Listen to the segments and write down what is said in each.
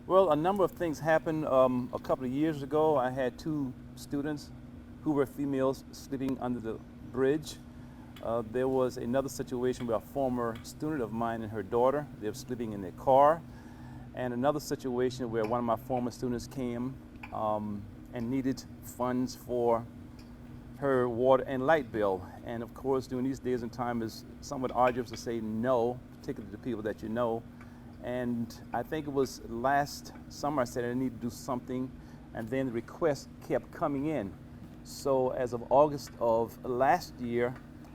Well, a number of things happened. A couple of years ago, I had two students who were females sleeping under the bridge. There was another situation where a former student of mine and her daughter, they were sleeping in their car. And another situation where one of my former students came and needed funds for her water and light bill. And of course, during these days and time, it's somewhat arduous to say no, particularly to people that you know. And I think it was last summer I said I need to do something, and then the requests kept coming in. So as of August of last year,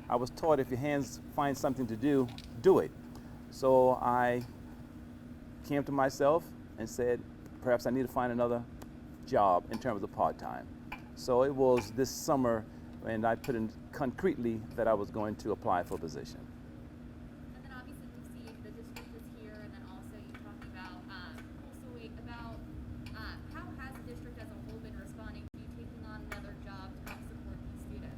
I was taught if your hands find something to do, do it. So I came to myself and said, perhaps I need to find another job in terms of part-time. So it was this summer, and I put in concretely that I was going to apply for a position. And then obviously we see the district is here, and then also you talking about how has the district as a whole been responding to you taking on another job to help support these students?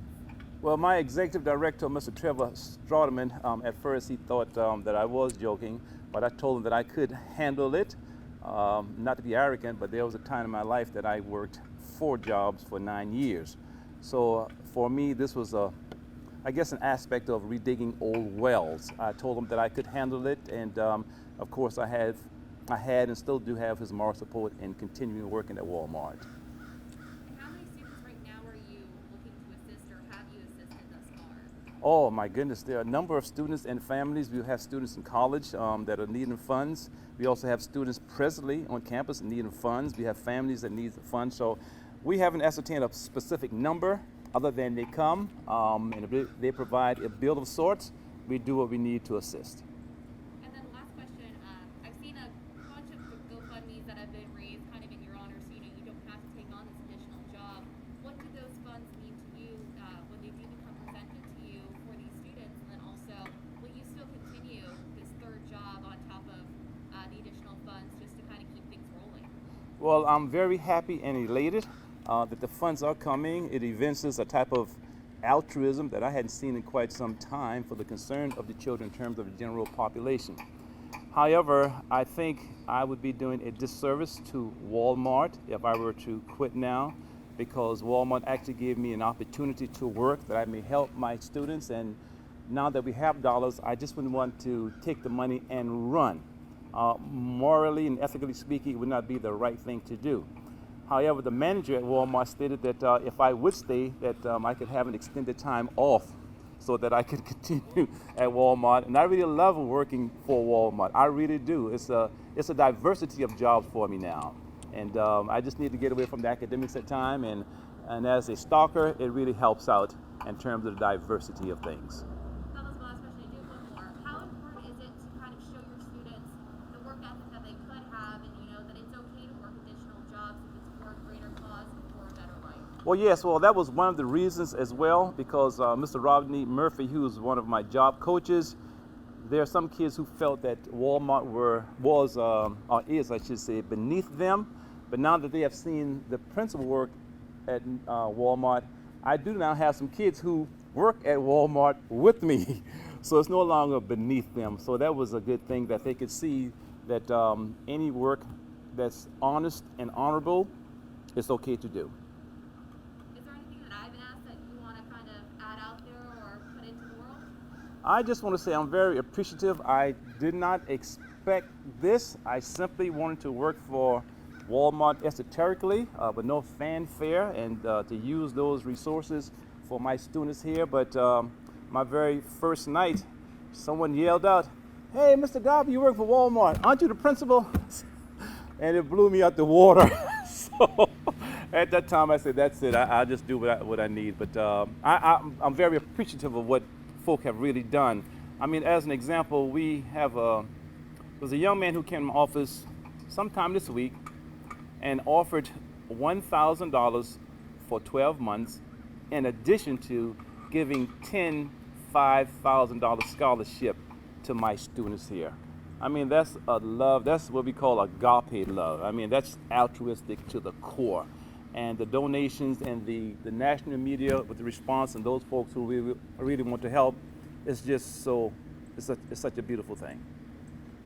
Well, my executive director, Mr. Trevor Strauderman, at first he thought that I was joking, but I told him that I could handle it. Not to be arrogant, but there was a time in my life that I worked 4 jobs for 9 years. So for me, this was I guess, an aspect of redigging old wells. I told him that I could handle it, and of course I had and still do have his moral support in continuing working at Walmart. And how many students right now are you looking to assist, or have you assisted thus far? Oh my goodness, there are a number of students and families. We have students in college that are needing funds. We also have students presently on campus needing funds. We have families that need funds. So we haven't ascertained a specific number other than they come and if they provide a bill of sorts, we do what we need to assist. And then last question, I've seen a bunch of GoFundMes that have been raised kind of in your honor, so you don't have to take on this additional job. What do those funds mean to you when they do become presented to you for these students? And then also, will you still continue this third job on top of the additional funds just to kind of keep things rolling? Well, I'm very happy and elated that the funds are coming. It evinces a type of altruism that I hadn't seen in quite some time for the concern of the children in terms of the general population. However, I think I would be doing a disservice to Walmart if I were to quit now, because Walmart actually gave me an opportunity to work that I may help my students, and now that we have dollars, I just wouldn't want to take the money and run. Morally and ethically speaking, it would not be the right thing to do. However, the manager at Walmart stated that if I would stay, that I could have an extended time off so that I could continue at Walmart. And I really love working for Walmart. I really do. It's a diversity of jobs for me now. And I just need to get away from the academics at time. And as a stalker, it really helps out in terms of the diversity of things. That was the last question. I do have one more. How important is it to kind of show your students the work ethic that they could have, and that it's okay to work additional jobs if it's for a greater cause and for a better life? Well, yes, that was one of the reasons as well, because Mr. Rodney Murphy, who was one of my job coaches, there are some kids who felt that Walmart is, I should say, beneath them. But now that they have seen the principal work at Walmart, I do now have some kids who work at Walmart with me. So it's no longer beneath them. So that was a good thing, that they could see that any work that's honest and honorable is okay to do. Is there anything that I haven't asked that you want to kind of add out there or put into the world? I just want to say I'm very appreciative. I did not expect this. I simply wanted to work for Walmart esoterically, with no fanfare, and to use those resources for my students here. But my very first night, someone yelled out, "Hey, Mr. Darby, you work for Walmart. Aren't you the principal?" And it blew me out the water. So at that time, I said, that's it. I'll just do what I need. But I'm very appreciative of what folk have really done. I mean, as an example, there's a young man who came to my office sometime this week and offered $1,000 for 12 months, in addition to giving 10 $5,000 scholarship to my students here. I mean, that's a love. That's what we call agape love. I mean, that's altruistic to the core. And the donations and the national media with the response, and those folks who really want to help, it's just it's such a beautiful thing.